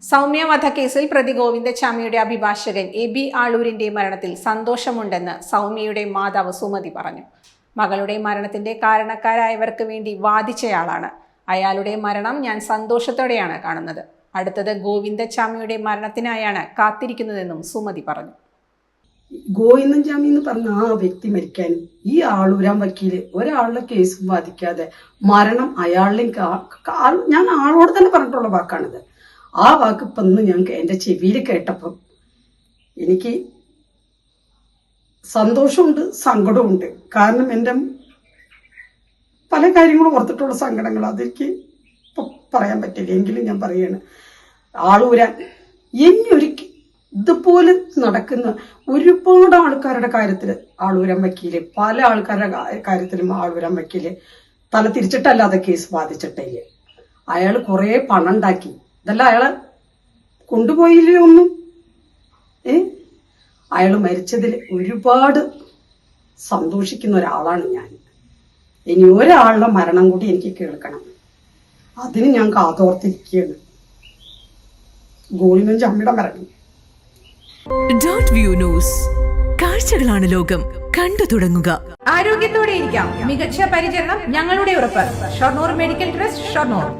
സൗമ്യ വധക്കേസിൽ പ്രതി ഗോവിന്ദച്ചാമിയുടെ അഭിഭാഷകൻ എബി ആളൂരിന്റെ മരണത്തിൽ സന്തോഷമുണ്ടെന്ന് സൗമ്യയുടെ മാതാവ് സുമതി പറഞ്ഞു. മകളുടെ മരണത്തിന്റെ കാരണക്കാരായവർക്ക് വേണ്ടി വാദിച്ചയാളാണ്. അയാളുടെ മരണം ഞാൻ സന്തോഷത്തോടെയാണ് കാണുന്നത്. അടുത്തത് ഗോവിന്ദച്ചാമിയുടെ മരണത്തിനായാണ് കാത്തിരിക്കുന്നതെന്നും സുമതി പറഞ്ഞു. ഗോവിന്ദൻചാമി എന്ന് പറഞ്ഞ ആ വ്യക്തി മരിക്കാനും ഈ ആളൂരാൻ വക്കീല് ഒരാളുടെ കേസും വാദിക്കാതെ മരണം അയാളിലും ഞാൻ ആളോട് തന്നെ പറഞ്ഞിട്ടുള്ള വാക്കാണിത്. ആ വാക്ക് ഇപ്പം ഞാൻ എൻ്റെ ചെവിയിൽ കേട്ടപ്പം എനിക്ക് സന്തോഷമുണ്ട്, സങ്കടമുണ്ട്. കാരണം എൻ്റെ പല കാര്യങ്ങളും ഓർത്തിട്ടുള്ള സങ്കടങ്ങൾ അതെനിക്ക് ഇപ്പം പറയാൻ പറ്റില്ല. എങ്കിലും ഞാൻ പറയാണ്, ആളൂരാൻ ഇനി ഇതുപോലെ നടക്കുന്ന ഒരുപാട് ആൾക്കാരുടെ കാര്യത്തിൽ ആളൂരാൻ വക്കീല്, പല ആൾക്കാരുടെ കാര്യത്തിലും ആളൂരാൻ വക്കീല് തല തിരിച്ചിട്ടല്ലാതെ കേസ് വാദിച്ചിട്ടില്ല. അയാൾ കുറേ പണം ഉണ്ടാക്കി. ഇതല്ല അയാളെ കൊണ്ടുപോയില്ലേ ഒന്നും. അയാൾ മരിച്ചതിൽ ഒരുപാട് സന്തോഷിക്കുന്ന ഒരാളാണ് ഞാൻ. ഇനി ഒരാളുടെ മരണം കൂടി എനിക്ക് കേൾക്കണം. അതിന് ഞാൻ കാതോർത്തിരിക്കുകയാണ്. ഗോവിന്ദൻചാമിയുടെ മരണം. .വ്യൂ ന്യൂസ്, കാഴ്ചകളാണ് ലോകം, കണ്ടു തുടങ്ങുക. ആരോഗ്യത്തോടെ ഇരിക്കാം, മികച്ച പരിചരണം ഞങ്ങളുടെ ഉറപ്പ്. Shoranur medical trust, Shoranur.